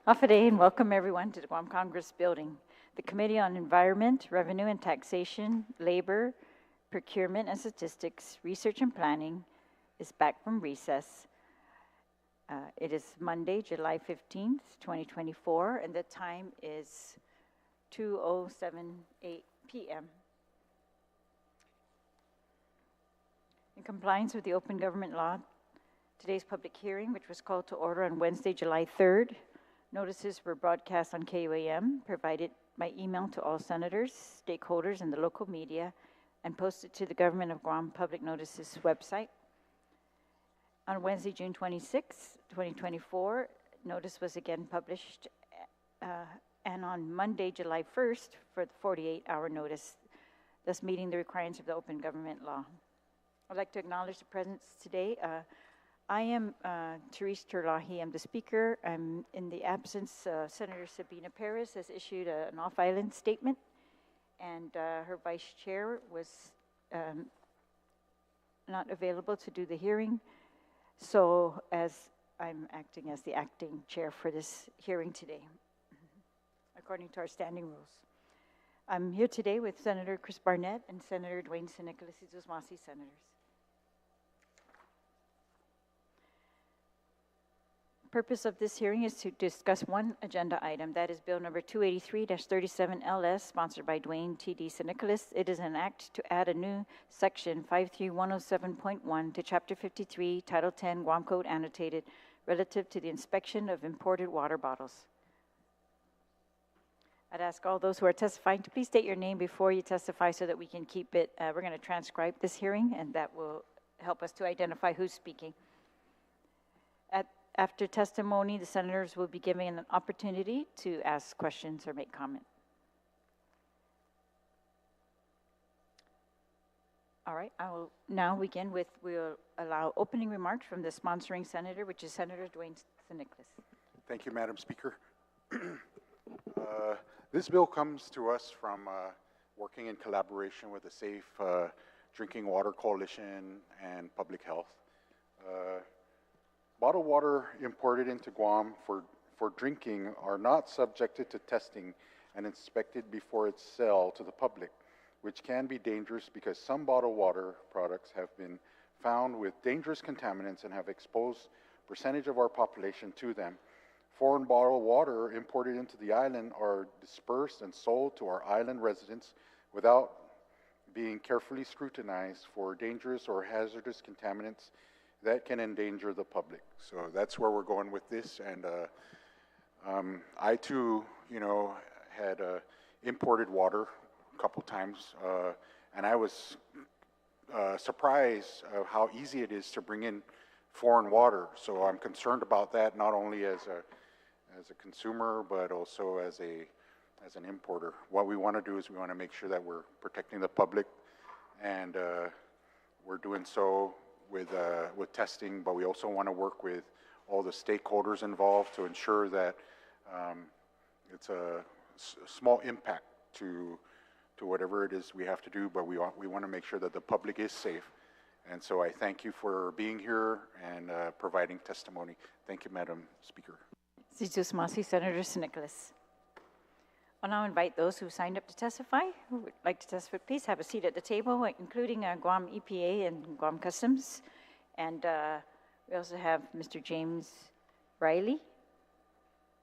Hafaday and welcome everyone to the Guam Congress Building. The Committee on Environment, Revenue and Taxation, Labor, Procurement and Statistics, Research and Planning is back from recess. It is Monday, July 15th, 2024, and the time is 2:07 p.m. In compliance with the Open Government Law, today's public hearing, which was called to order on Wednesday, July 3rd, notices were broadcast on KUAM, provided by email to all senators, stakeholders, and the local media, and posted to the Government of Guam Public Notices website. On Wednesday, June 26, 2024, notice was again published, and on Monday, July 1st, for the 48-hour notice, thus meeting the requirements of the Open Government Law. I'd like to acknowledge the presence today. I am Therese Terlahi. I'm the speaker. I'm in the absence. Senator Sabina Perez has issued an off-island statement, and her vice chair was not available to do the hearing. So as I'm acting as the acting chair for this hearing today, according to our standing rules. I'm here today with Senator Chris Barnett and Senator Dwayne Nicolas, senators. Purpose of this hearing is to discuss one agenda item, that is Bill number 283-37 LS, sponsored by Dwayne T.D. Nicolas. It is an act to add a new section 53107.1 to Chapter 53, Title 10, Guam Code Annotated, relative to the inspection of imported water bottles. I'd ask all those who are testifying to please state your name before you testify so that we can keep it. We're going to transcribe this hearing, and that will help us to identify who's speaking. After testimony, the senators will be given an opportunity to ask questions or make comment. All right, I will now begin with, we'll allow opening remarks from the sponsoring senator, which is Senator Dwayne Nicolas. Thank you, Madam Speaker. This bill comes to us from working in collaboration with the Safe Drinking Water Coalition and Public Health. Bottled water imported into Guam for drinking are not subjected to testing and inspected before it's sold to the public, which can be dangerous because some bottled water products have been found with dangerous contaminants and have exposed percentage of our population to them. Foreign bottled water imported into the island are dispersed and sold to our island residents without being carefully scrutinized for dangerous or hazardous contaminants that can endanger the public. So that's where we're going with this. And I too, had imported water a couple times, and I was surprised of how easy it is to bring in foreign water. So I'm concerned about that, not only as a consumer, but also as an importer. What we want to do is we want to make sure that we're protecting the public, and we're doing so with testing, but we also want to work with all the stakeholders involved to ensure that it's a small impact to whatever it is we have to do, but we want to make sure that the public is safe. And so I thank you for being here and providing testimony. Thank you, Madam Speaker. Senator Nicolas. I'll now invite those who signed up to testify, who would like to testify. Please have a seat at the table, including Guam EPA and Guam Customs. And we also have Mr. James Riley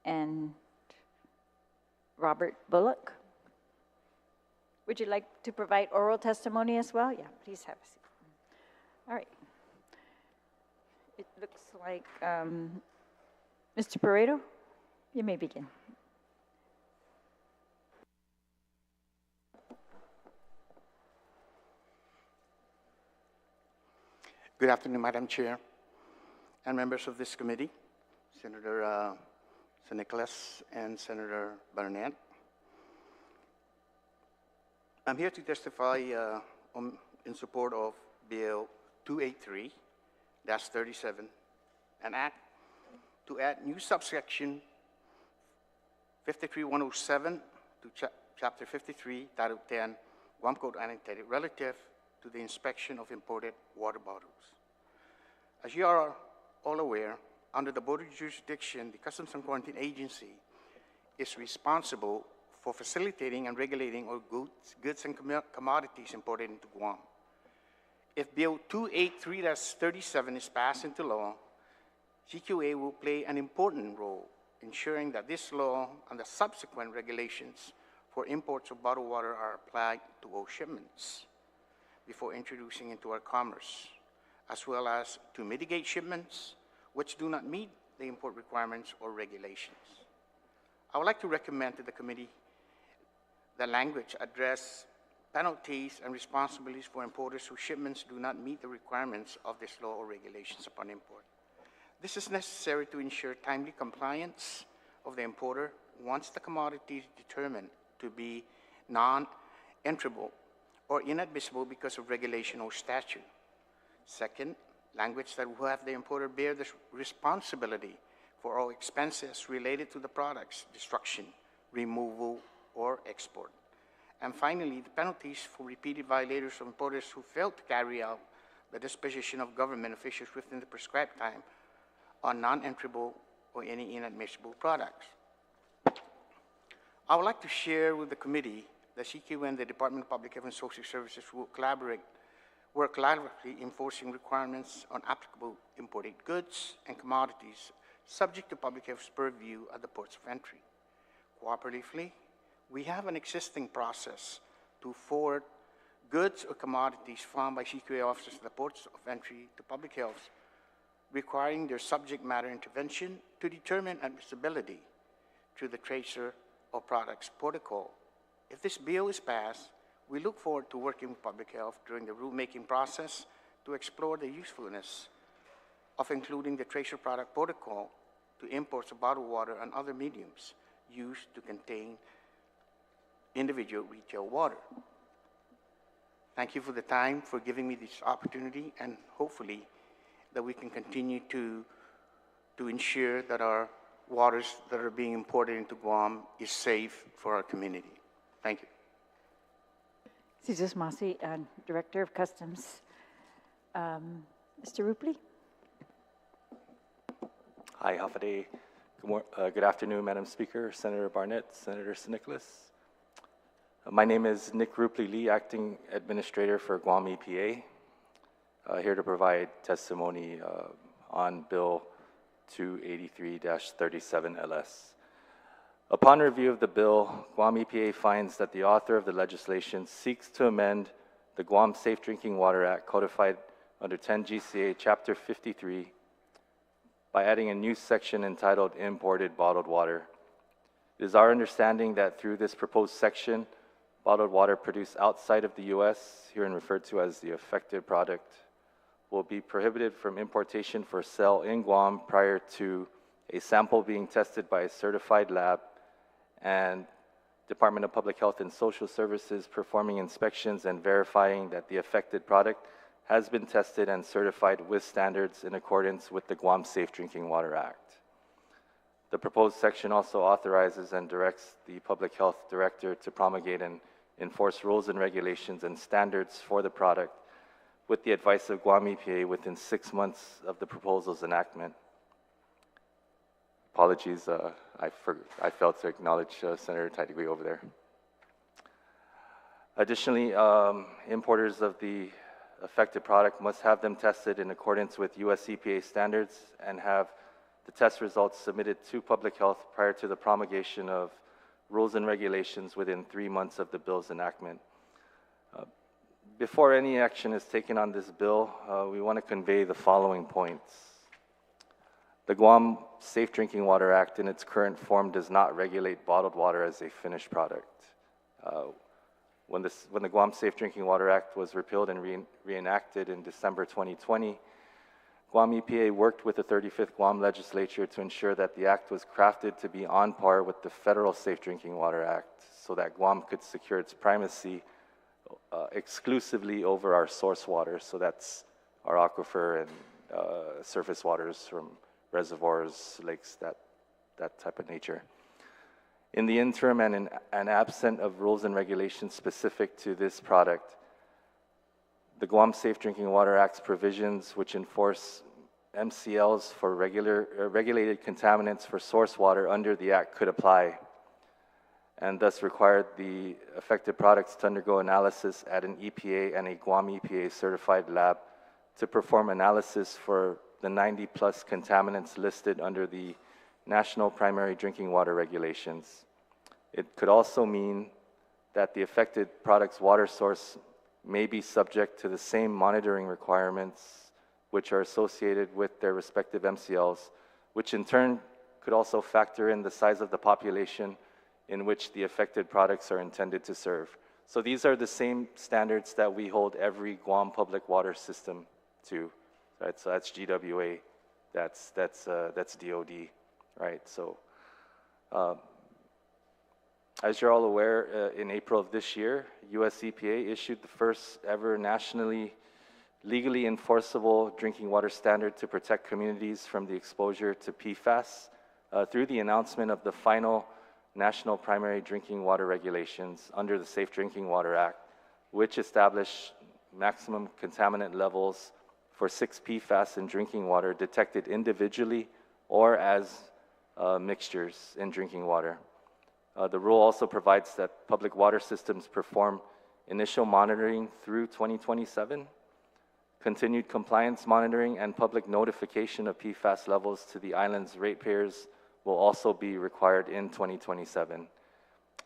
and Robert Bullock. Would you like to provide oral testimony as well? Yeah, please have a seat. All right. It looks like Mr. Paredo, you may begin. Good afternoon, Madam Chair and members of this committee, Senator Nicolas and Senator Barnett. I'm here to testify in support of Bill 283-37, an act to add new subsection 53107 to Chapter 53, Title 10, Guam Code Annotated, relative to the inspection of imported water bottles. As you are all aware, under the border jurisdiction, the Customs and Quarantine Agency is responsible for facilitating and regulating all goods and commodities imported into Guam. If Bill 283-37 is passed into law, GQA will play an important role ensuring that this law and the subsequent regulations for imports of bottled water are applied to all shipments before introducing into our commerce, as well as to mitigate shipments which do not meet the import requirements or regulations. I would like to recommend to the committee that language address penalties and responsibilities for importers whose shipments do not meet the requirements of this law or regulations upon import. This is necessary to ensure timely compliance of the importer once the commodity is determined to be non-enterable or inadmissible because of regulation or statute. Second, language that will have the importer bear the responsibility for all expenses related to the product's destruction, removal, or export. And finally, the penalties for repeated violators of importers who fail to carry out the disposition of government officials within the prescribed time on non-enterable or any inadmissible products. I would like to share with the committee that CQ and the Department of Public Health and Social Services will work collaboratively enforcing requirements on applicable imported goods and commodities subject to public health's purview at the ports of entry. Cooperatively, we have an existing process to forward goods or commodities found by CQA officers at the ports of entry to public health, requiring their subject matter intervention to determine admissibility through the tracer of products protocol. If this bill is passed, we look forward to working with public health during the rulemaking process to explore the usefulness of including the tracer product protocol to imports of bottled water and other mediums used to contain individual retail water. Thank you for the time, for giving me this opportunity, and hopefully that we can continue to ensure that our waters that are being imported into Guam is safe for our community. Thank you. Jesus Masi, Director of Customs. Mr. Rupley? Hi, Hafaday. Good afternoon, Madam Speaker, Senator Barnett, Senator Nicolas. My name is Nick Rupley Lee, Acting Administrator for Guam EPA, here to provide testimony on Bill 283-37 LS. Upon review of the bill, Guam EPA finds that the author of the legislation seeks to amend the Guam Safe Drinking Water Act codified under 10 GCA Chapter 53 by adding a new section entitled Imported Bottled Water. It is our understanding that through this proposed section, bottled water produced outside of the U.S., herein referred to as the affected product, will be prohibited from importation for sale in Guam prior to a sample being tested by a certified lab and Department of Public Health and Social Services performing inspections and verifying that the affected product has been tested and certified with standards in accordance with the Guam Safe Drinking Water Act. The proposed section also authorizes and directs the Public Health Director to promulgate and enforce rules and regulations and standards for the product with the advice of Guam EPA within 6 months of the proposal's enactment. Apologies, I failed to acknowledge Senator Taitigui over there. Additionally, importers of the affected product must have them tested in accordance with US EPA standards and have the test results submitted to Public Health prior to the promulgation of rules and regulations within 3 months of the bill's enactment. Before any action is taken on this bill, we want to convey the following points. The Guam Safe Drinking Water Act in its current form does not regulate bottled water as a finished product. When the Guam Safe Drinking Water Act was repealed and reenacted in December 2020, Guam EPA worked with the 35th Guam legislature to ensure that the act was crafted to be on par with the federal Safe Drinking Water Act so that Guam could secure its primacy exclusively over our source water, so that's our aquifer and surface waters from reservoirs, lakes, that type of nature. In the interim and absent of rules and regulations specific to this product, the Guam Safe Drinking Water Act's provisions, which enforce MCLs for regulated contaminants for source water under the Act could apply, and thus required the affected products to undergo analysis at an EPA and a Guam EPA certified lab to perform analysis for the 90+ contaminants listed under the National Primary Drinking Water Regulations. It could also mean that the affected product's water source may be subject to the same monitoring requirements which are associated with their respective MCLs, which in turn could also factor in the size of the population in which the affected products are intended to serve. So these are the same standards that we hold every Guam public water system to, right? So that's GWA, that's DOD, right? So as you're all aware, in April of this year, US EPA issued the first ever nationally legally enforceable drinking water standard to protect communities from the exposure to PFAS through the announcement of the final National Primary Drinking Water Regulations under the Safe Drinking Water Act, which establish maximum contaminant levels for 6 PFAS in drinking water detected individually or as mixtures in drinking water. The rule also provides that public water systems perform initial monitoring through 2027, continued compliance monitoring, and public notification of PFAS levels to the island's ratepayers will also be required in 2027.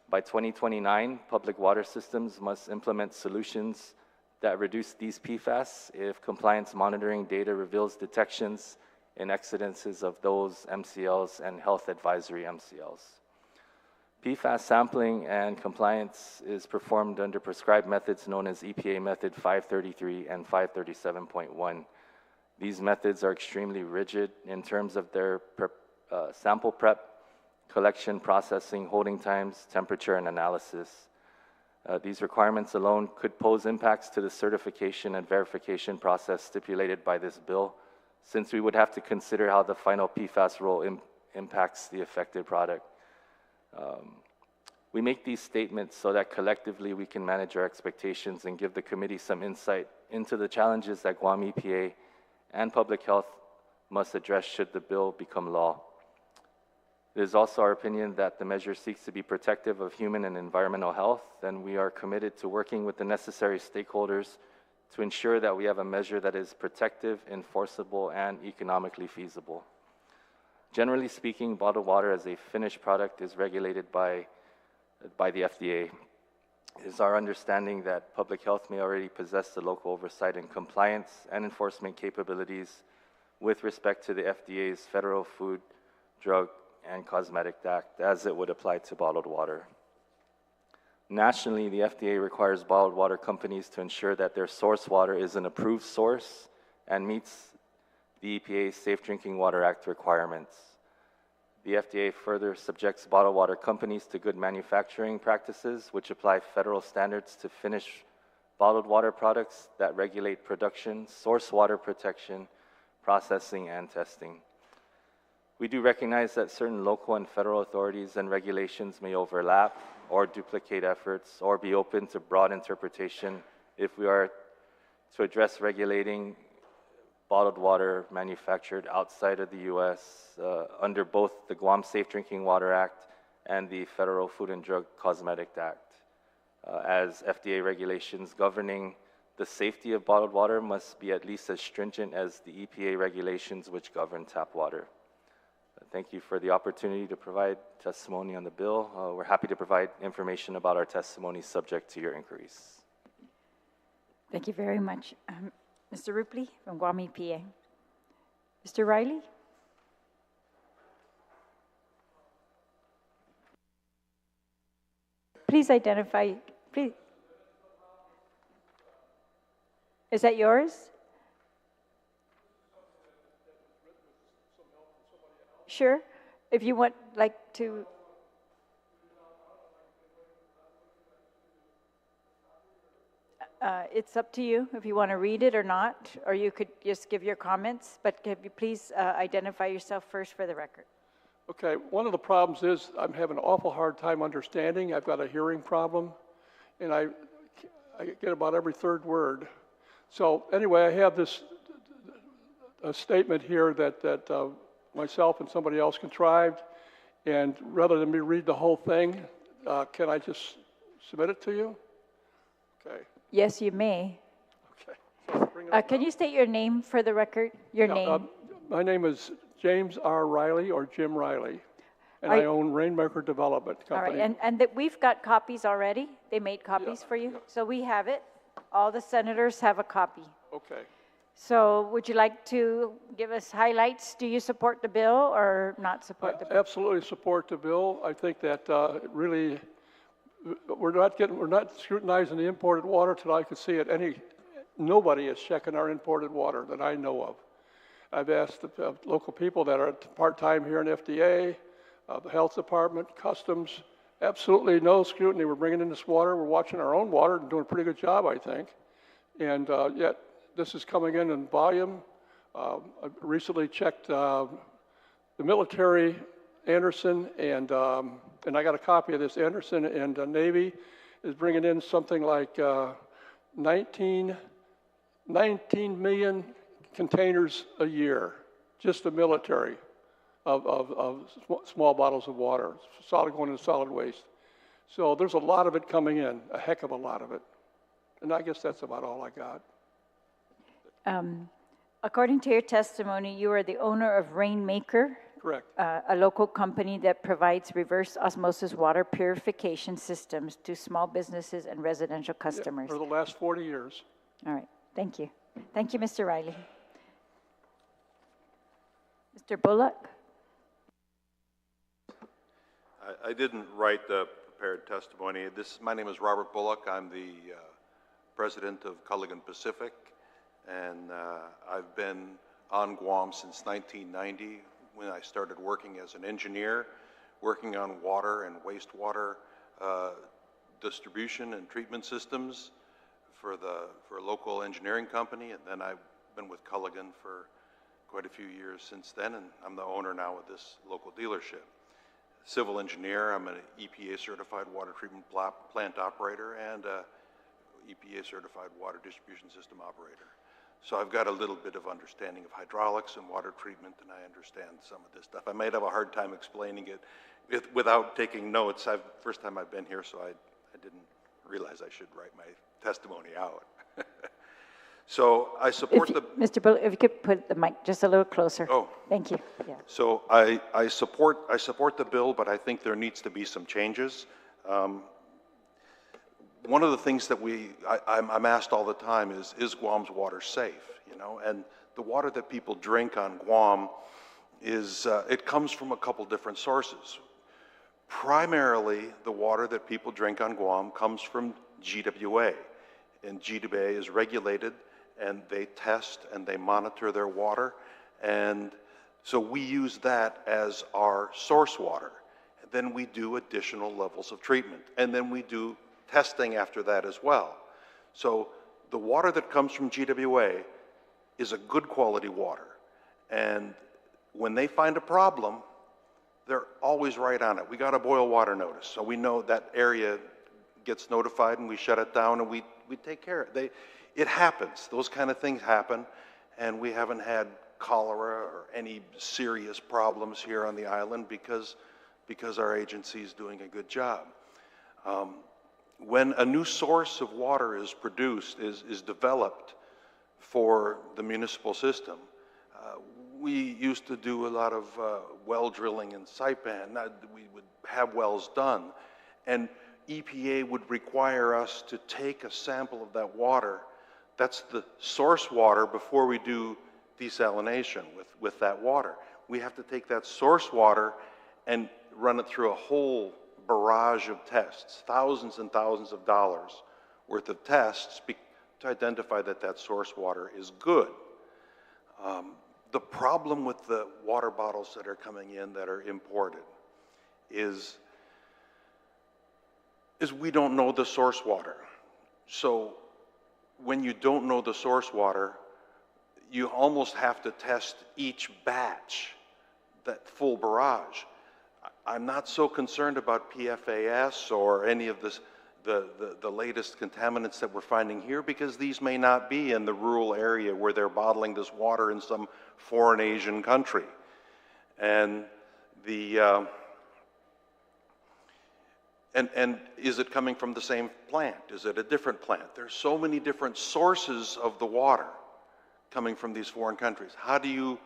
By 2029, public water systems must implement solutions that reduce these PFAS if compliance monitoring data reveals detections in exceedances of those MCLs and health advisory MCLs. PFAS sampling and compliance is performed under prescribed methods known as EPA Method 533 and 537.1. These methods are extremely rigid in terms of their sample prep, collection, processing, holding times, temperature, and analysis. These requirements alone could pose impacts to the certification and verification process stipulated by this bill, since we would have to consider how the final PFAS rule impacts the affected product. We make these statements so that collectively we can manage our expectations and give the committee some insight into the challenges that Guam EPA and public health must address should the bill become law. It is also our opinion that the measure seeks to be protective of human and environmental health, and we are committed to working with the necessary stakeholders to ensure that we have a measure that is protective, enforceable, and economically feasible. Generally speaking, bottled water as a finished product is regulated by the FDA. It is our understanding that public health may already possess the local oversight and compliance and enforcement capabilities with respect to the FDA's Federal Food, Drug, and Cosmetic Act as it would apply to bottled water. Nationally, the FDA requires bottled water companies to ensure that their source water is an approved source and meets the EPA's Safe Drinking Water Act requirements. The FDA further subjects bottled water companies to good manufacturing practices, which apply federal standards to finished bottled water products that regulate production, source water protection, processing, and testing. We do recognize that certain local and federal authorities and regulations may overlap or duplicate efforts or be open to broad interpretation if we are to address regulating bottled water manufactured outside of the U.S. Under both the Guam Safe Drinking Water Act and the Federal Food and Drug Cosmetic Act, as FDA regulations governing the safety of bottled water must be at least as stringent as the EPA regulations which govern tap water. Thank you for the opportunity to provide testimony on the bill. We're happy to provide information about our testimony subject to your inquiries. Thank you very much. Mr. Ripley from Guam EPA. Mr. Riley? Please identify, please. Is that yours? Sure. If you want, like to. It's up to you if you want to read it or not, or you could just give your comments, but can you please identify yourself first for the record? Okay, one of the problems is I'm having an awful hard time understanding. I've got a hearing problem, and I get about every third word. So anyway, I have this a statement here that myself and somebody else contrived, and rather than me read the whole thing, can I just submit it to you? Okay. Yes, you may. Okay. So bring it up Can now. you state your name for the record? Your Yeah, name? my name is James R. Riley, or Jim Riley, and Are I you- own Rainmaker Development All right, Company. and that we've got copies already? They made copies for you? So we have it. All the senators have a copy. Okay. So would you like to give us highlights? Do you support the bill or not support the bill? Absolutely support the bill. I think that really, we're not scrutinizing the imported water till I could see it. Nobody is checking our imported water that I know of. I've asked the local people that are part-time here in FDA, the health department, customs, absolutely no scrutiny. We're bringing in this water, we're watching our own water and doing a pretty good job, I think. And yet, this is coming in volume. I recently checked the military, Anderson, and I got a copy of this. Anderson and Navy is bringing in something like 19 million containers a year, just the military, of small bottles of water, going into solid waste. So there's a lot of it coming in, a heck of a lot of it. And I guess that's about all I got. According to your testimony, you are the owner of Rainmaker, Correct. a local company that provides reverse osmosis water purification systems to small businesses and residential customers. For the last 40 years. All right, thank you. Thank you, Mr. Riley. Mr. Bullock? I didn't write the prepared testimony. My name is Robert Bullock. I'm the president of Culligan Pacific, and I've been on Guam since 1990 when I started working as an engineer, working on water and wastewater distribution and treatment systems for a local engineering company, and then I've been with Culligan for quite a few years since then, and I'm the owner now of this local dealership. Civil engineer, I'm an EPA certified water treatment plant operator and a EPA certified water distribution system operator. So I've got a little bit of understanding of hydraulics and water treatment, and I understand some of this stuff. I might have a hard time explaining it without taking notes. First time I've been here, so I didn't realize I should write my testimony out. So I support Mr. Bullock, if you could put the mic just a little closer. Oh. Thank you. Yeah. So I support the bill, but I think there needs to be some changes. One of the things that I'm asked all the time is Guam's water safe? You know, and the water that people drink on Guam it comes from a couple different sources. Primarily, the water that people drink on Guam comes from GWA, and GWA is regulated, and they test and they monitor their water, and so we use that as our source water. And then we do additional levels of treatment, and then we do testing after that as well. So the water that comes from GWA is a good quality water, and when they find a problem, they're always right on it. We got a boil water notice, so we know that area gets notified and we shut it down and we take care of it. It happens. Those kind of things happen, and we haven't had cholera or any serious problems here on the island because our agency is doing a good job. When a new source of water is produced, is developed for the municipal system, we used to do a lot of well drilling in Saipan. We would have wells done, and EPA would require us to take a sample of that water. That's the source water before we do desalination with that water. We have to take that source water and run it through a whole barrage of tests, thousands and thousands of dollars worth of tests to identify that source water is good. The problem with the water bottles that are coming in that are imported is we don't know the source water. So when you don't know the source water, you almost have to test each batch, that full barrage. I'm not so concerned about PFAS or any of the latest contaminants that we're finding here, because these may not be in the rural area where they're bottling this water in some foreign Asian country. And the and is it coming from the same plant? Is it a different plant? There's so many different sources of the water coming from these foreign countries. How do you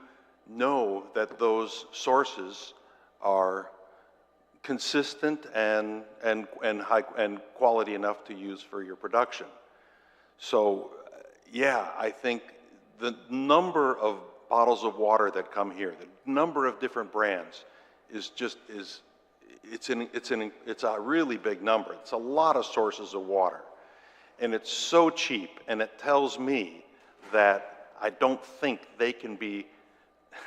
know that those sources are consistent and high and quality enough to use for your production? So, yeah, I think the number of bottles of water that come here, the number of different brands, it's a really big number. It's a lot of sources of water, and it's so cheap. And it tells me that I don't think they can be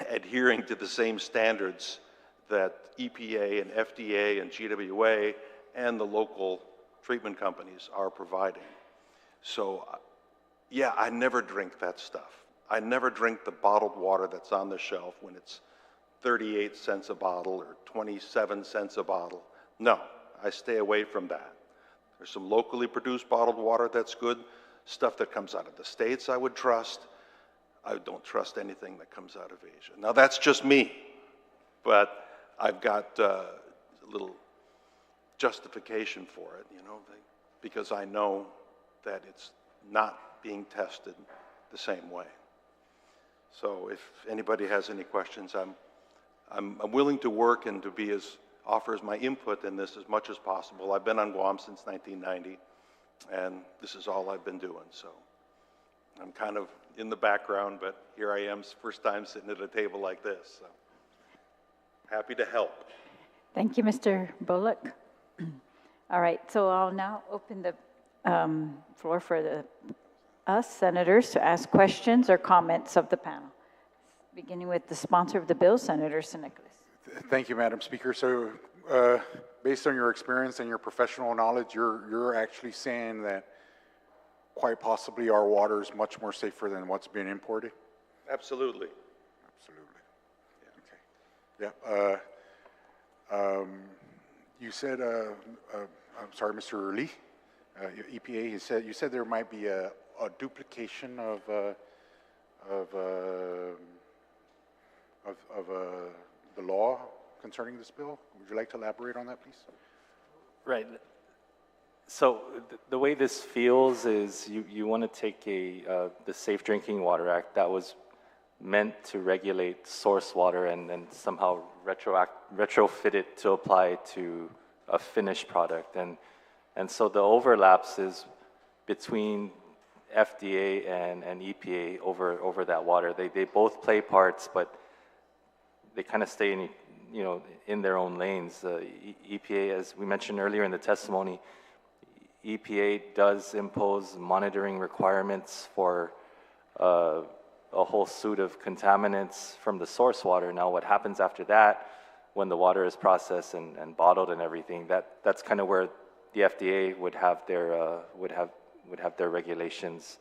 adhering to the same standards that EPA and FDA and GWA and the local treatment companies are providing. So, yeah, I never drink that stuff. I never drink the bottled water that's on the shelf when it's 38 cents a bottle or 27 cents a bottle. No, I stay away from that. There's some locally produced bottled water that's good. Stuff that comes out of the States I would trust. I don't trust anything that comes out of Asia. Now, that's just me, but I've got a little justification for it, you know, because I know that it's not being tested the same way. So if anybody has any questions, I'm willing to work and to be offers my input in this as much as possible. I've been on Guam since 1990, and this is all I've been doing. So I'm kind of in the background, but here I am, first time sitting at a table like this. So happy to help. Thank you, Mr. Bullock. All right, so I'll now open the floor for us senators to ask questions or comments of the panel, beginning with the sponsor of the bill, Senator Nicolas. Thank you, Madam Speaker. So, based on your experience and your professional knowledge, you're actually saying that quite possibly our water is much more safer than what's being imported? Absolutely. Absolutely. Yeah. Okay. Yeah. You said, I'm sorry, Mr. Lee, EPA. You said there might be a duplication of the law concerning this bill. Would you like to elaborate on that, please? Right. So the way this feels is you want to take the Safe Drinking Water Act that was meant to regulate source water and somehow retrofit it to apply to a finished product. And so the overlaps is between FDA and EPA over that water. They both play parts, but they kind of stay in their own lanes. EPA, as we mentioned earlier in the testimony, EPA does impose monitoring requirements for a whole suite of contaminants from the source water. Now, what happens after that, when the water is processed and bottled and everything, that's kind of where the FDA would have their regulations.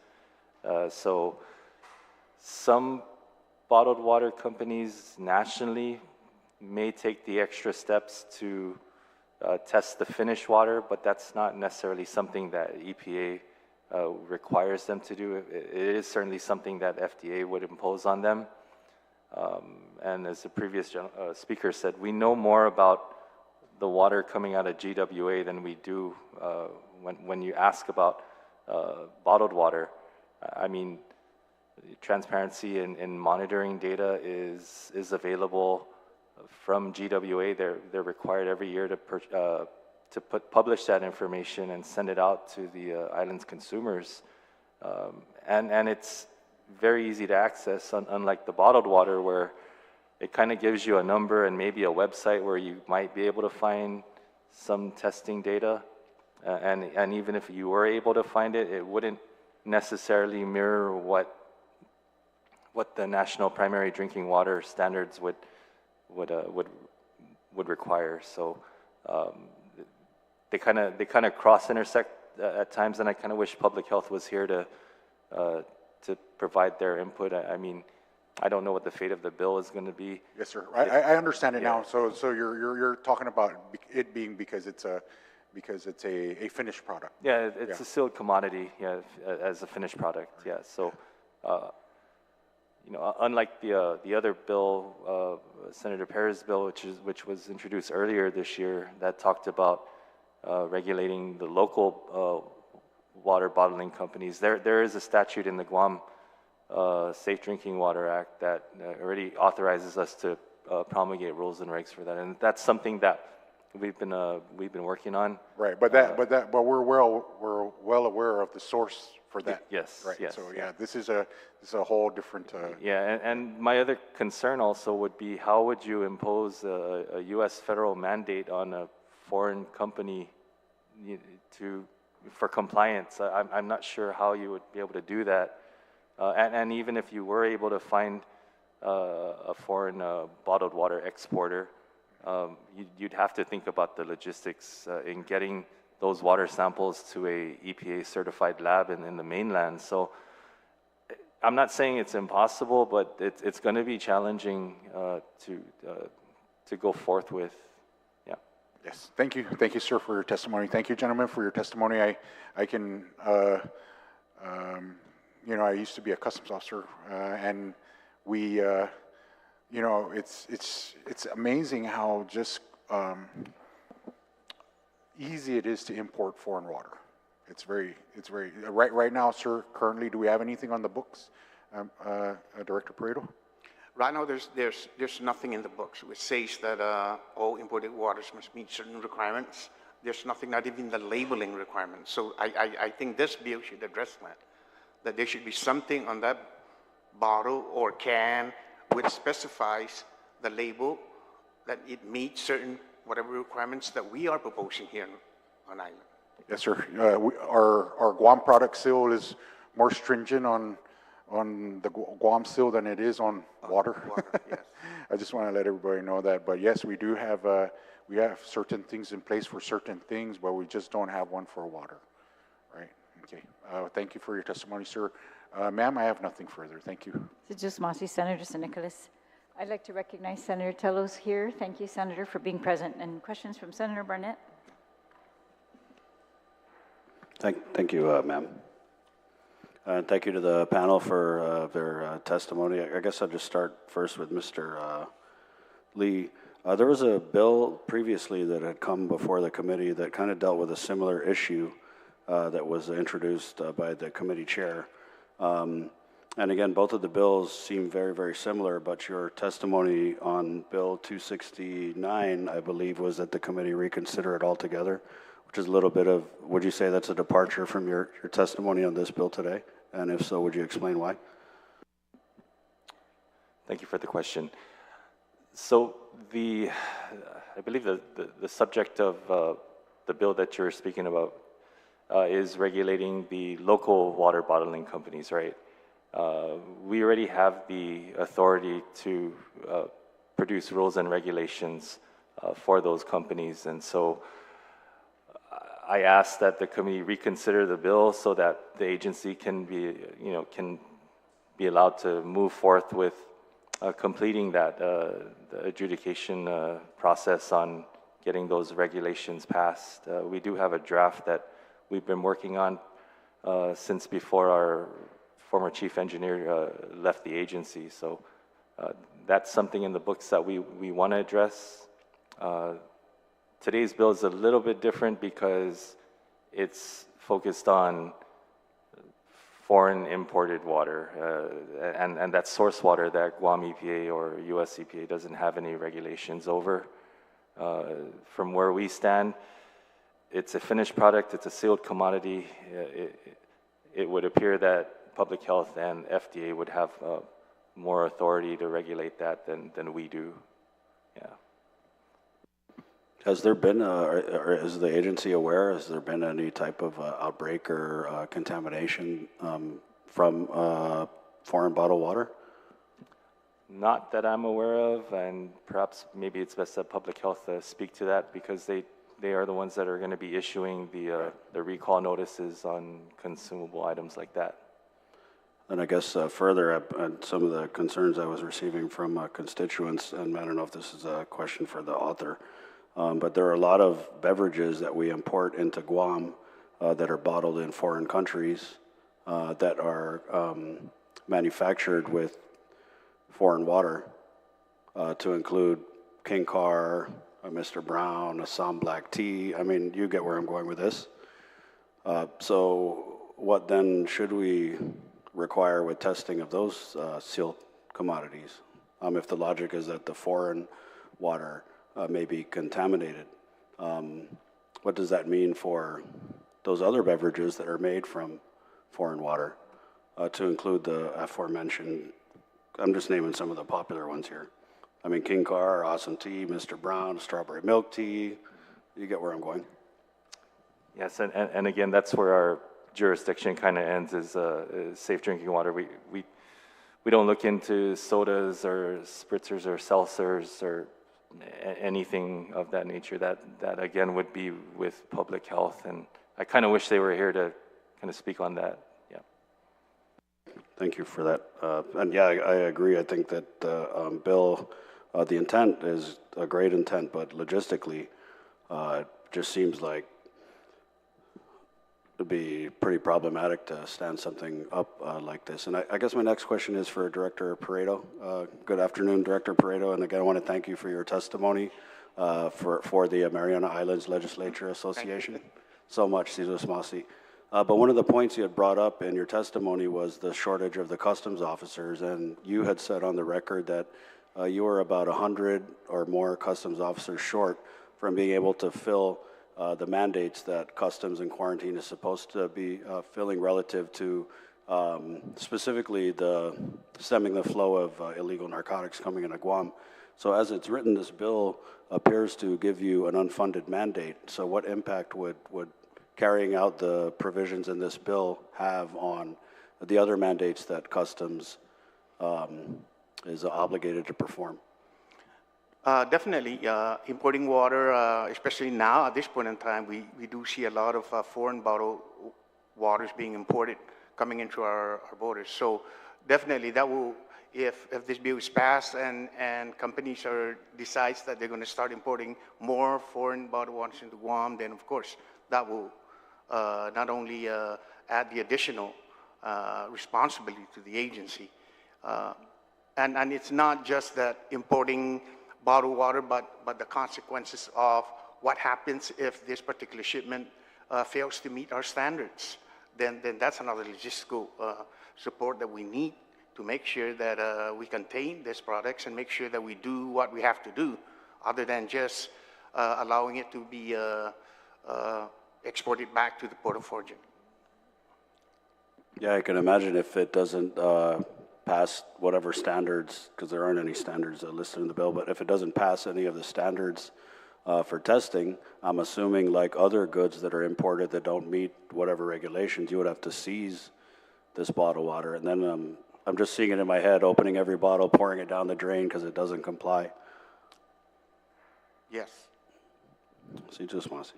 So some bottled water companies nationally may take the extra steps to test the finished water, but that's not necessarily something that EPA requires them to do. It is certainly something that FDA would impose on them. And as the previous speaker said, we know more about the water coming out of GWA than we do when you ask about bottled water. I mean, transparency in monitoring data is available from GWA. They're required every year to publish that information and send it out to the island's consumers. And it's very easy to access, unlike the bottled water where it kind of gives you a number and maybe a website where you might be able to find some testing data. And even if you were able to find it, it wouldn't necessarily mirror what the national primary drinking water standards would require. So they kind of cross intersect at times, and I kind of wish public health was here to provide their input. I mean, I don't know what the fate of the bill is going to be. Yes, sir. I understand it now. So you're talking about it being because it's because it's a finished product. Yeah, it's Yeah. a sealed commodity, yeah, as a finished product, yeah. So, unlike the other bill, Senator Perez bill, which was introduced earlier this year, that talked about regulating the local water bottling companies. There is a statute in the Guam Safe Drinking Water Act that already authorizes us to promulgate rules and regs for that, and that's something that we've been working on. Right, but we're well aware of the source for that. Yes, Right. yes, So yeah, this is a whole different. Yeah, and my other concern also would be, how would you impose a U.S. federal mandate on a foreign company for compliance? I'm not sure how you would be able to do that. And even if you were able to find a foreign bottled water exporter, you'd have to think about the logistics in getting those water samples to a EPA certified lab in the mainland. So I'm not saying it's impossible, but it's going to be challenging to go forth with. Yeah. Yes, thank you, sir, for your testimony. Thank you, gentlemen, for your testimony. I can, I used to be a customs officer, and we, it's amazing how just easy it is to import foreign water. It's very right now, sir. Currently, do we have anything on the books, Director Pareto? Right now, there's nothing in the books which says that all imported waters must meet certain requirements. There's nothing, not even the labeling requirements. So I think this bill should address that there should be something on that bottle or can which specifies the label that it meets certain whatever requirements that we are proposing here on island. Yes, sir. Our Guam product seal is more stringent on the Guam seal than it is on water. Yes. I just want to let everybody know that. But yes, we do have certain things in place for certain things, but we just don't have one for water. Right? Okay. Thank you for your testimony, sir. Ma'am, I have nothing further. Thank you. Just Mossy, Senator Nicolas. I'd like to recognize Senator Tellos here. Thank you, Senator, for being present. And questions from Senator Barnett? Thank you, ma'am. And thank you to the panel for their testimony. I guess I'll just start first with Mr. Lee. There was a bill previously that had come before the committee that kind of dealt with a similar issue that was introduced by the committee chair. And again, both of the bills seem very, very similar, but your testimony on Bill 269, I believe, was that the committee reconsider it altogether, which is a little bit of, would you say that's a departure from your testimony on this bill today? And if so, would you explain why? Thank you for the question. So I believe the subject of the bill that you're speaking about is regulating the local water bottling companies, right? We already have the authority to produce rules and regulations for those companies, and so I asked that the committee reconsider the bill so that the agency can be allowed to move forth with completing that the adjudication process on getting those regulations passed. We do have a draft that we've been working on since before our former chief engineer left the agency. So that's something in the books that we want to address. Today's bill is a little bit different because it's focused on foreign imported water, and that's source water that Guam EPA or US EPA doesn't have any regulations over. From where we stand, it's a finished product, it's a sealed commodity. It would appear that Public Health and FDA would have more authority to regulate that than we do. Yeah. Has there been, or is the agency aware, has there been any type of outbreak or contamination from foreign bottled water? Not that I'm aware of, and perhaps maybe it's best that Public Health speak to that, because they are the ones that are going to be issuing the recall notices on consumable items like that. And I guess further, some of the concerns I was receiving from constituents, and I don't know if this is a question for the author, But there are a lot of beverages that we import into Guam that are bottled in foreign countries that are manufactured with foreign water, to include King Car, Mr. Brown, Assam Black Tea. I mean, you get where I'm going with this. So what then should we require with testing of those sealed commodities? If the logic is that the foreign water may be contaminated, what does that mean for those other beverages that are made from foreign water, to include the aforementioned? I'm just naming some of the popular ones here. I mean, King Car, Awesome Tea, Mr. Brown, Strawberry Milk Tea. You get where I'm going? Yes, and again, that's where our jurisdiction kind of ends, is safe drinking water. We don't look into sodas or spritzers or seltzers or anything of that nature. That again would be with public health, and I kind of wish they were here to kind of speak on that. Yeah. Thank you for that. And yeah, I agree. I think that the bill, the intent is a great intent, but logistically, it just seems like it'd be pretty problematic to stand something up like this. And I guess my next question is for Director Pareto. Good afternoon, Director Pareto. And again, I want to thank you for your testimony for the Mariana Islands Legislature Association. So much, Sizus Masi. But one of the points you had brought up in your testimony was the shortage of the customs officers. And you had said on the record that you were about 100 or more customs officers short from being able to fill the mandates that customs and quarantine is supposed to be filling relative to specifically the stemming the flow of illegal narcotics coming into Guam. So as it's written, this bill appears to give you an unfunded mandate. So what impact would carrying out the provisions in this bill have on the other mandates that customs is obligated to perform? Definitely, importing water, especially now at this point in time, we do see a lot of foreign bottled waters being imported, coming into our borders. So definitely that will, if this bill is passed and companies decides that they're going to start importing more foreign bottled waters into Guam, then of course that will not only add the additional responsibility to the agency, and it's not just that importing bottled water, but the consequences of what happens if this particular shipment fails to meet our standards. Then that's another logistical support that we need to make sure that we contain these products and make sure that we do what we have to do, other than just allowing it to be exported back to the port of origin. Yeah, I can imagine if it doesn't pass whatever standards, because there aren't any standards listed in the bill, but if it doesn't pass any of the standards for testing, I'm assuming like other goods that are imported that don't meet whatever regulations, you would have to seize this bottled water. And then I'm just seeing it in my head, opening every bottle, pouring it down the drain because it doesn't comply. Yes. Sizus Masi.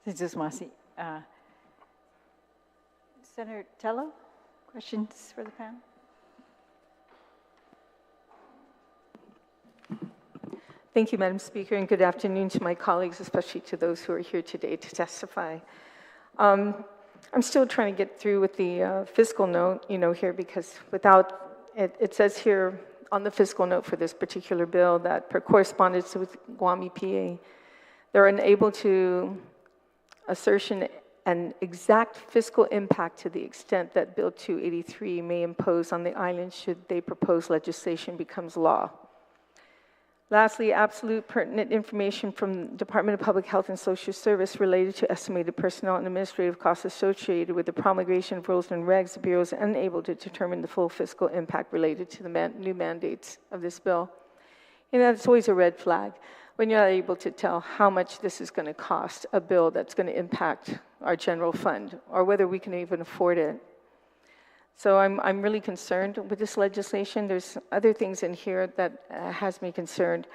Sizus Masi. Senator Tello, questions for the panel? Thank you, Madam Speaker, and good afternoon to my colleagues, especially to those who are here today to testify. I'm still trying to get through with the fiscal note, here, because without, it says here on the fiscal note for this particular bill that per correspondence with Guam EPA, they're unable to assertion an exact fiscal impact to the extent that Bill 283 may impose on the island should they propose legislation becomes law. Lastly, absolute pertinent information from Department of Public Health and Social Service related to estimated personnel and administrative costs associated with the promulgation of rules and regs, the Bureau is unable to determine the full fiscal impact related to the new mandates of this bill. It's always a red flag when you're not able to tell how much this is going to cost, a bill that's going to impact our general fund, or whether we can even afford it. So I'm really concerned with this legislation. There's other things in here that has me concerned.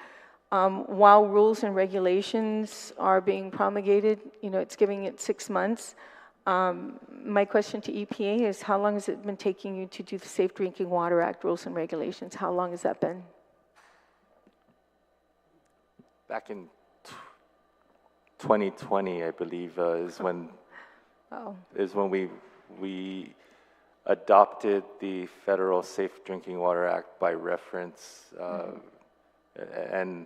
While rules and regulations are being promulgated, it's giving it 6 months. My question to EPA is, how long has it been taking you to do the Safe Drinking Water Act rules and regulations? How long has that been? back in 2020, I believe, is when we adopted the Federal Safe Drinking Water Act by reference, and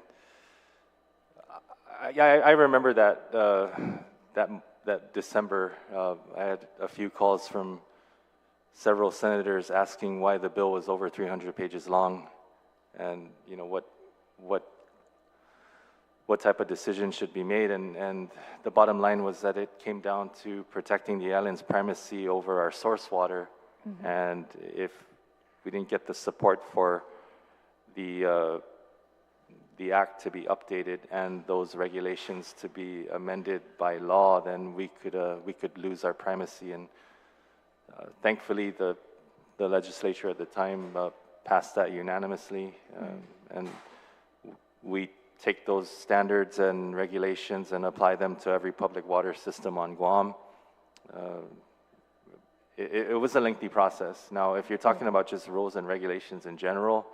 I remember that December. I had a few calls from several senators asking why the bill was over 300 pages long, and what type of decision should be made, and the bottom line was that it came down to protecting the island's primacy over our source water, and if we didn't get the support for the act to be updated and those regulations to be amended by law, then we could lose our primacy. And thankfully, the legislature at the time passed that unanimously, and we take those standards and regulations and apply them to every public water system on Guam. It was a lengthy process. Now, if you're talking about just rules and regulations in general,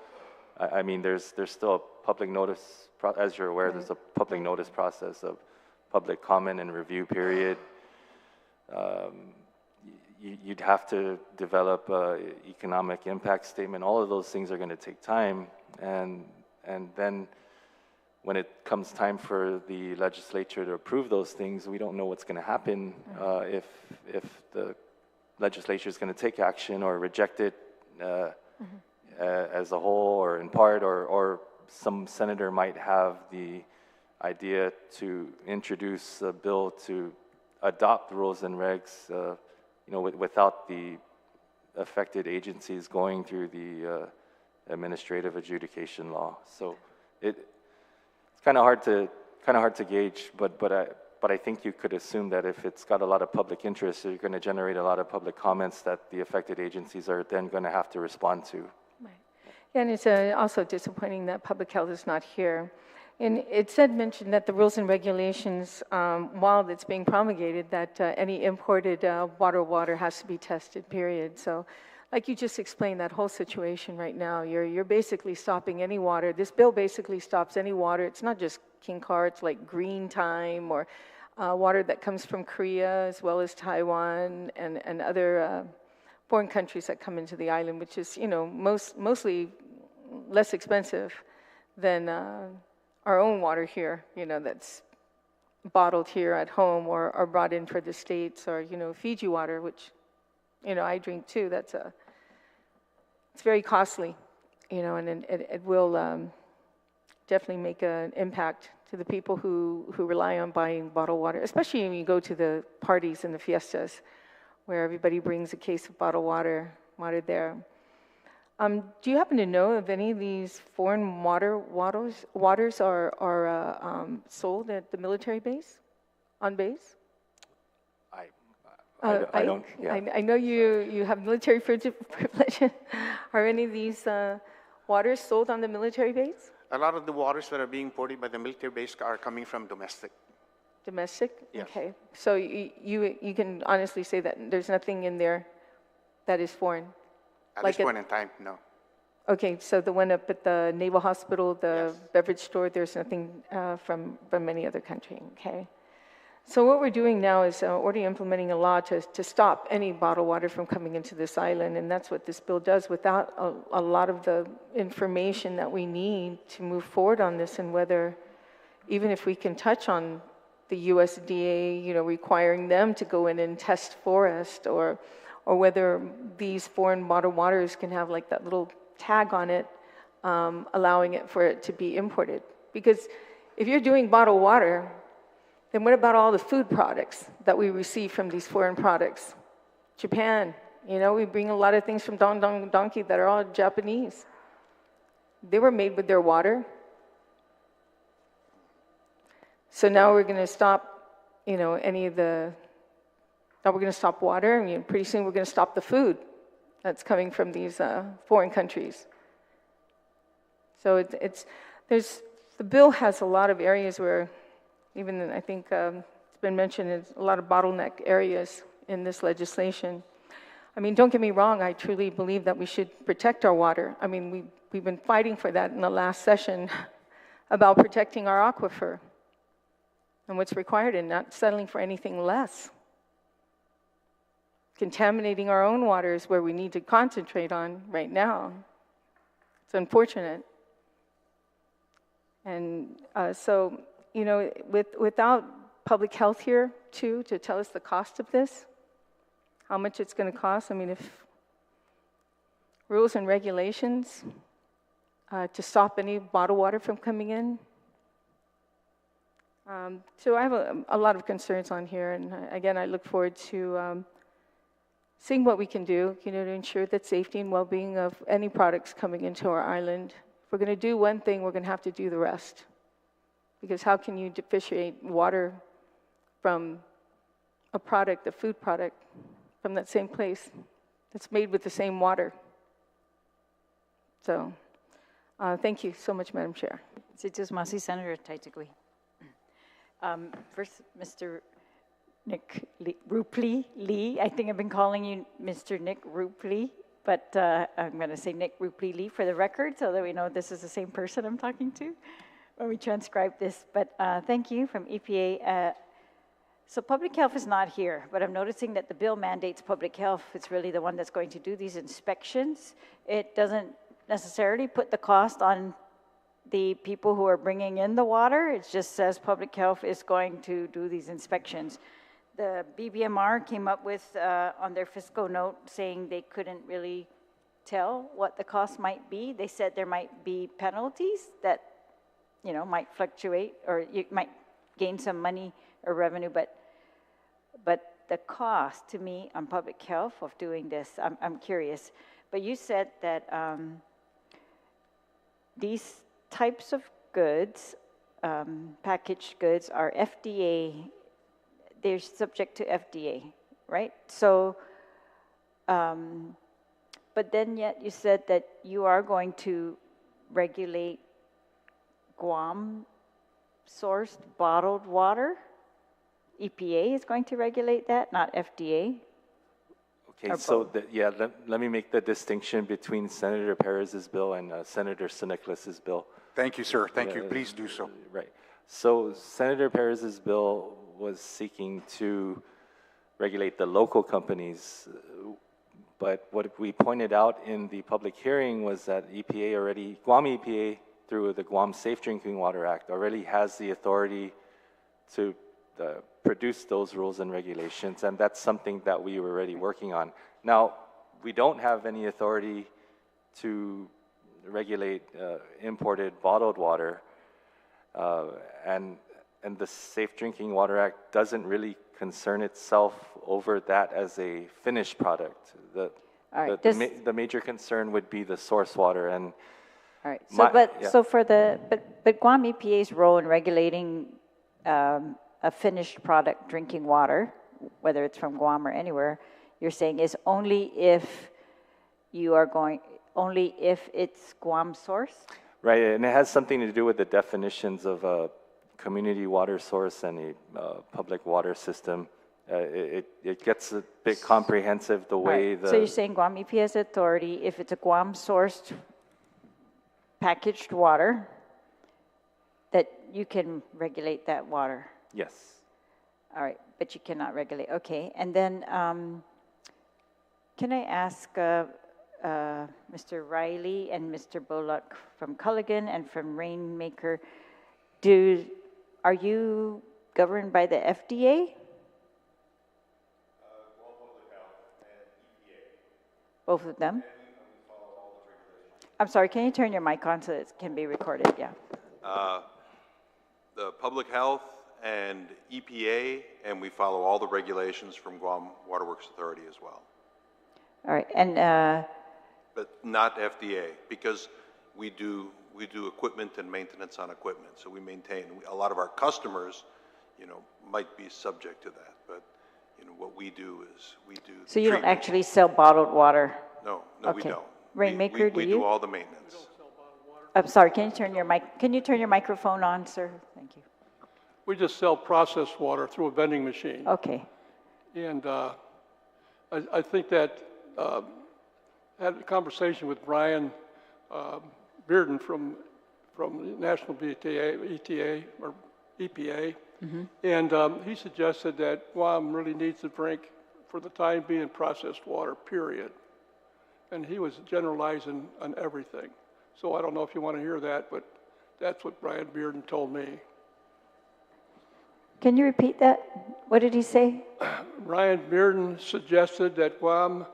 I mean, there's still a public notice, as you're aware, there's a public notice process of public comment and review period. You'd have to develop an economic impact statement. All of those things are going to take time, and then when it comes time for the legislature to approve those things, we don't know what's going to happen if the legislature is going to take action or reject it as a whole or in part, or some senator might have the idea to introduce a bill to adopt rules and regs, without the affected agencies going through the administrative adjudication law. So it's kind of hard to gauge, but I think you could assume that if it's got a lot of public interest, you're going to generate a lot of public comments that the affected agencies are then going to have to respond to. Right. Yeah, and it's also disappointing that public health is not here. And it mentioned that the rules and regulations, while it's being promulgated, that any imported water has to be tested, period. So like you just explained, that whole situation right now, you're basically stopping any water. This bill basically stops any water. It's not just King Car, it's like green time or water that comes from Korea as well as Taiwan and other foreign countries that come into the island, which is, mostly less expensive than our own water here, that's bottled here at home or brought in for the States, or, Fiji water, which, I drink too. It's very costly, and it will definitely make an impact to the people who rely on buying bottled water, especially when you go to the parties and the fiestas, where everybody brings a case of bottled water there. Do you happen to know if any of these foreign waters are sold at the military base, on base? I don't. Yeah. I know you have military privilege. Are any of these waters sold on the military base? A lot of the waters that are being imported by the military base are coming from domestic. Domestic? Yes. Okay. So you can honestly say that there's nothing in there that is foreign? At this point in time, no. Okay, so the one up at the Naval Hospital, the Yes. beverage store, there's nothing from any other country, okay? So what we're doing now is already implementing a law to stop any bottled water from coming into this island, and that's what this bill does without a lot of the information that we need to move forward on this, and whether, even if we can touch on the USDA, requiring them to go in and test for us, or whether these foreign bottled waters can have like that little tag on it, allowing it for it to be imported. Because if you're doing bottled water, then what about all the food products that we receive from these foreign products? Japan, we bring a lot of things from Don Donkey that are all Japanese. They were made with their water. So now we're going to stop, now we're going to stop water. Pretty soon we're going to stop the food that's coming from these foreign countries. So the bill has a lot of areas where, even I think it's been mentioned, there's a lot of bottleneck areas in this legislation. Don't get me wrong, I truly believe that we should protect our water. We've been fighting for that in the last session about protecting our aquifer and what's required and not settling for anything less. Contaminating our own waters where we need to concentrate on right now. It's unfortunate. And so, you know, without public health here, too, to tell us the cost of this, how much it's going to cost. I mean, if rules and regulations to stop any bottled water from coming in. So I have a lot of concerns on here, and again, I look forward to seeing what we can do, you know, to ensure that safety and well-being of any products coming into our island. If we're going to do one thing, we're going to have to do the rest. Because how can you differentiate water from a product, a food product, from that same place that's made with the same water? So, thank you so much, Madam Chair. Senator Taitigui. First, Mr. Nick Rupley Lee. I think I've been calling you Mr. Nick Rupley, but I'm going to say Nick Rupley Lee for the record so that we know this is the same person I'm talking to when we transcribe this. But thank you from EPA. So public health is not here, but I'm noticing that the bill mandates public health. It's really the one that's going to do these inspections. It doesn't necessarily put the cost on the people who are bringing in the water. It just says public health is going to do these inspections. The BBMR came up with, on their fiscal note, saying they couldn't really tell what the cost might be. They said there might be penalties that, you know, might fluctuate, or you might gain some money or revenue, but the cost to me on public health of doing this, I'm curious. But you said that these types of goods, packaged goods, are FDA, they're subject to FDA, right? So, but then yet you said that you are going to regulate Guam-sourced bottled water? EPA is going to regulate that, not FDA? Okay, so let me make the distinction between Senator Perez's bill and Senator Nicolas's bill. Thank you, sir. Thank you. Please do so. Right. So Senator Perez's bill was seeking to regulate the local companies, but what we pointed out in the public hearing was that Guam EPA, through the Guam Safe Drinking Water Act, already has the authority to produce those rules and regulations, and that's something that we were already working on. Now, we don't have any authority to regulate imported bottled water, and the Safe Drinking Water Act doesn't really concern itself over that as a finished product. The major concern would be the source water, and all right. So, but Guam EPA's role in regulating a finished product drinking water, whether it's from Guam or anywhere, you're saying is only if it's Guam source? Right, and it has something to do with the definitions of a community water source and a public water system. It gets a bit comprehensive the way So you're saying Guam EPA has authority if it's a Guam sourced packaged water, that you can regulate that water? Yes. All right, but you cannot regulate. Okay, and then can I ask Mr. Riley and Mr. Bullock from Culligan and from Rainmaker, are you governed by the FDA? Both of them? I'm sorry, can you turn your mic on so it can be recorded? Yeah. The public health and EPA, and we follow all the regulations from Guam Waterworks Authority as well. All right, and but not FDA, because we do equipment and maintenance on equipment. So we maintain. A lot of our customers, you know, might be subject to that, but you know what we do is we do. So you don't actually sell bottled water? No, okay. we don't. Rainmaker, do you? We do all the maintenance. I'm sorry. Can you turn your microphone on, sir? Thank you. We just sell processed water through a vending machine. Okay. And I think that had a conversation with Brian Bearden from from the National ETA, or EPA, and he suggested that Guam really needs to drink, for the time being, processed water, period. And he was generalizing on everything. So I don't know if you want to hear that, but that's what Brian Bearden told me. Can you repeat that? What did he say? Brian Bearden suggested that Guam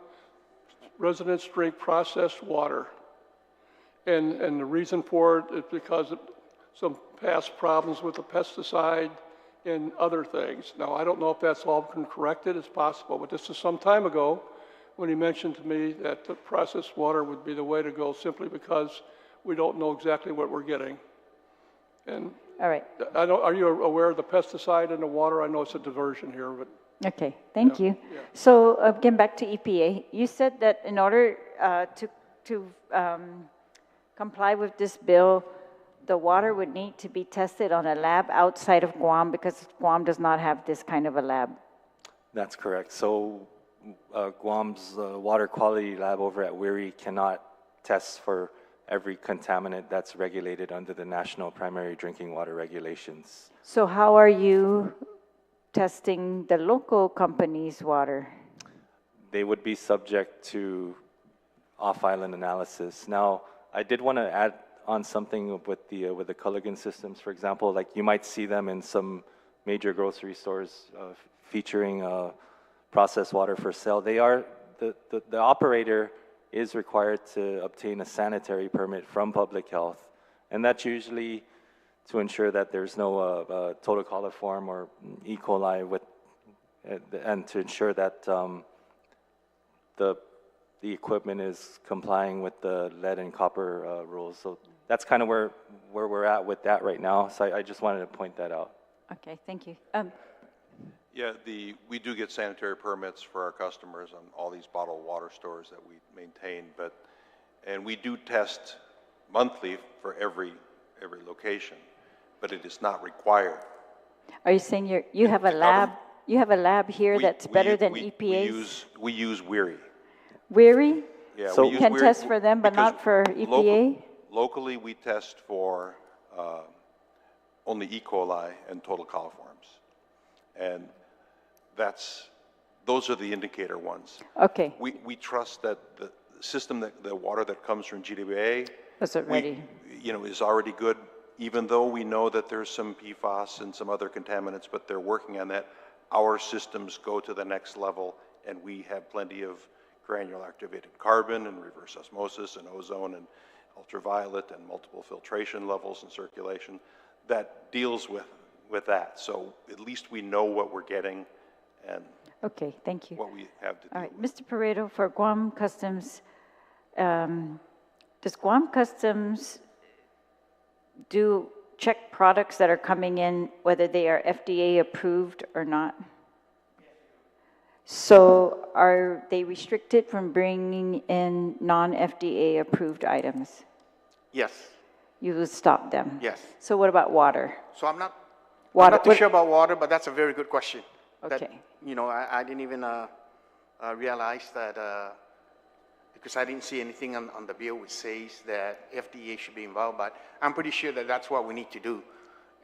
residents drink processed water. And the reason for it is because of some past problems with the pesticide and other things. Now, I don't know if that's all been corrected. It's possible, but this is some time ago when he mentioned to me that the processed water would be the way to go, simply because we don't know exactly what we're getting. And All right. are you aware of the pesticide in the water? I know it's a diversion here, but Okay, thank you. yeah. So again, back to EPA. You said that in order to comply with this bill, the water would need to be tested on a lab outside of Guam because Guam does not have this kind of a lab. That's correct. So Guam's water quality lab over at Wiri cannot test for every contaminant that's regulated under the National Primary Drinking Water Regulations. So how are you testing the local company's water? They would be subject to off-island analysis. Now, I did want to add on something with the Culligan systems, for example. Like, you might see them in some major grocery stores featuring processed water for sale. They are the operator is required to obtain a sanitary permit from public health, and that's usually to ensure that there's no total coliform or E. coli and to ensure that the equipment is complying with the lead and copper rules. So that's kind of where we're at with that right now. So I just wanted to point that out. Okay, thank you. Yeah, we do get sanitary permits for our customers on all these bottled water stores that we maintain, and we do test monthly for every location, but it is not required. Are you saying you have a lab? You have a lab here that's better than EPA's? We use Wiri. Wiri? Yeah, So we use Can Wiri test for them, but because not for EPA? Locally, we test for only E. coli and total coliforms, and those are the indicator ones. Okay, We trust that the system, the water that comes from GWA, was it ready? is already good, even though we know that there's some PFAS and some other contaminants, but they're working on that. Our systems go to the next level, and we have plenty of granular activated carbon and reverse osmosis and ozone and ultraviolet and multiple filtration levels in circulation that deals with that. So at least we know what we're getting and Okay, thank you. what we have to do. All right, Mr. Pareto, for Guam Customs, does Guam Customs check products that are coming in, whether they are FDA approved or not? So are they restricted from bringing in non-FDA approved items? Yes, You will stop them? yes. So what about water? So I'm not Water, too sure about water, but that's a very good question. That, Okay. I didn't even realize that, because I didn't see anything on the bill which says that FDA should be involved, but I'm pretty sure that that's what we need to do.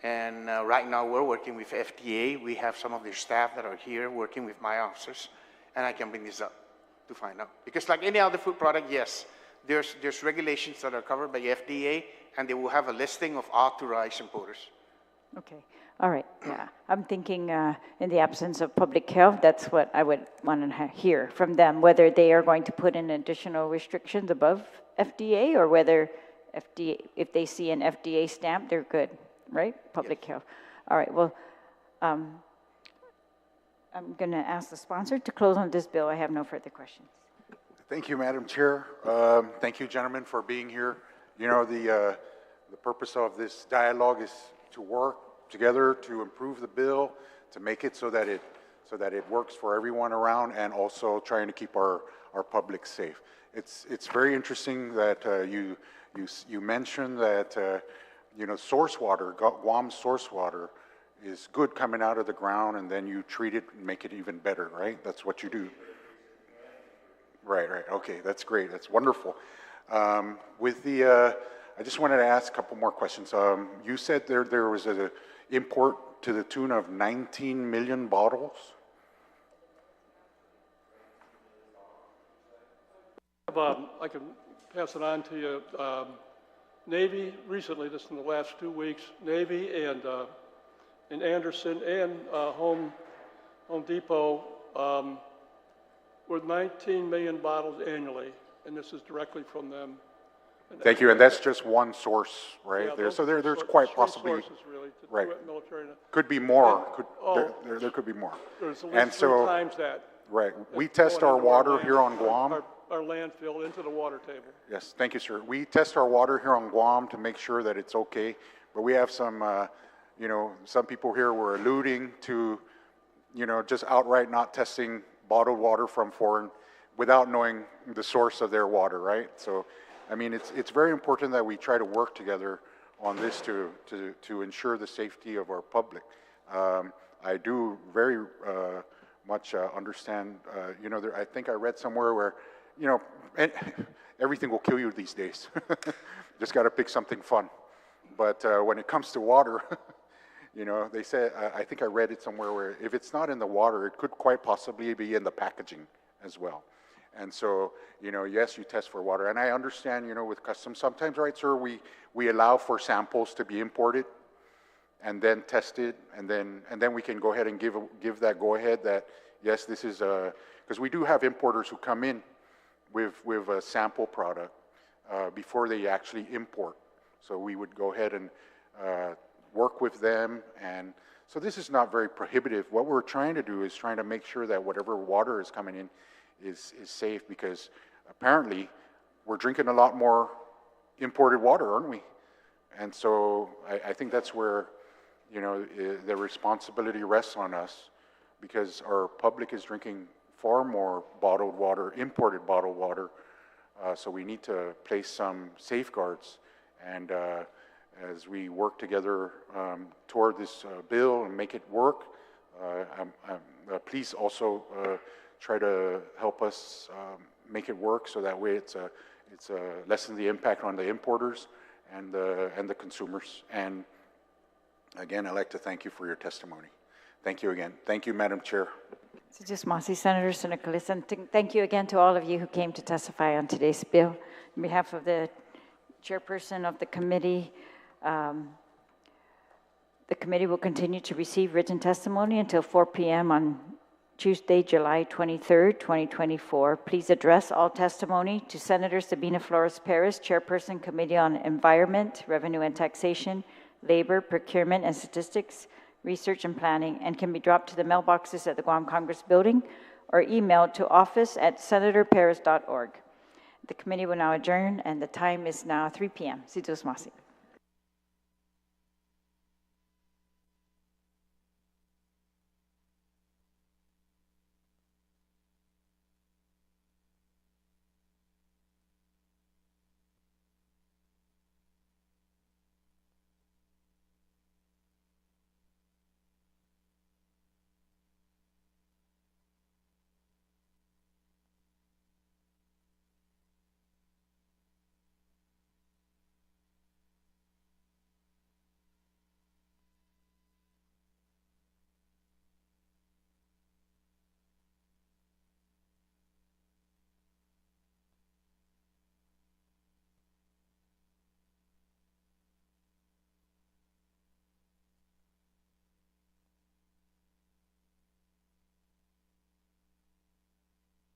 And right now we're working with FDA. We have some of their staff that are here working with my officers, and I can bring this up to find out. Because like any other food product, yes, there's regulations that are covered by FDA, and they will have a listing of authorized importers. Okay, all right, yeah. I'm thinking in the absence of public health, that's what I would want to hear from them, whether they are going to put in additional restrictions above FDA or whether FDA, if they see an FDA stamp, they're good, right? Public health. All right, well, I'm going to ask the sponsor to close on this bill. I have no further questions. Thank you, Madam Chair. Thank you, gentlemen, for being here. You know, the purpose of this dialogue is to work together to improve the bill, to make it so that it works for everyone around, and also trying to keep our public safe. It's very interesting that you mentioned that source water, Guam source water, is good coming out of the ground, and then you treat it and make it even better, right? That's what you do. Right. Okay, that's great. That's wonderful. With the I just wanted to ask a couple more questions. You said there was an import to the tune of 19 million bottles? I can pass it on to you. Navy, recently, just in the last 2 weeks, Navy and Anderson and Home Depot with 19 million bottles annually, and this is directly from them. Thank you, and that's just one source, right? Yeah, There, those so are there's three quite possibly, sources, really, to right. do it military. Could be more. And- There could be more. There's at And least 3 so, times that. right, we that's test going our into water here on Guam. Our landfill into the water table. Yes, thank you, sir. We test our water here on Guam to make sure that it's okay, but we have some, you know, some people here were alluding to, you know, just outright not testing bottled water from foreign without knowing the source of their water, right? So, I mean, it's very important that we try to work together on this to ensure the safety of our public. I do very much understand, you know, I think I read somewhere where, you know, everything will kill you these days. Just got to pick something fun. But when it comes to water, you know, they say, I think I read it somewhere where if it's not in the water, it could quite possibly be in the packaging as well. And so, you know, yes, you test for water. And I understand, you know, with customs, sometimes, right, sir, we allow for samples to be imported and then tested, and then we can go ahead and give that go-ahead that, yes, this is because we do have importers who come in with a sample product before they actually import. So we would go ahead and work with them. And so this is not very prohibitive. What we're trying to do is trying to make sure that whatever water is coming in is safe, because apparently we're drinking a lot more imported water, aren't we? And so I think that's where, you know, the responsibility rests on us, because our public is drinking far more bottled water, imported bottled water. So we need to place some safeguards. And as we work together toward this bill and make it work, please also try to help us make it work, so that way it's lessen the impact on the importers and the consumers. And again, I'd like to thank you for your testimony. Thank you again. Thank you, Madam Chair. Senator Nicolas, and thank you again to all of you who came to testify on today's bill. On behalf of the chairperson of the committee will continue to receive written testimony until 4 p.m. on Tuesday, July 23rd, 2024. Please address all testimony to Senator Sabina Perez, Chairperson, Committee on Environment, Revenue and Taxation, Labor, Procurement and Statistics, Research and Planning, and can be dropped to the mailboxes at the Guam Congress Building or emailed to office@senatorperez.org. The committee will now adjourn, and the time is now 3 p.m. Sidus Masi.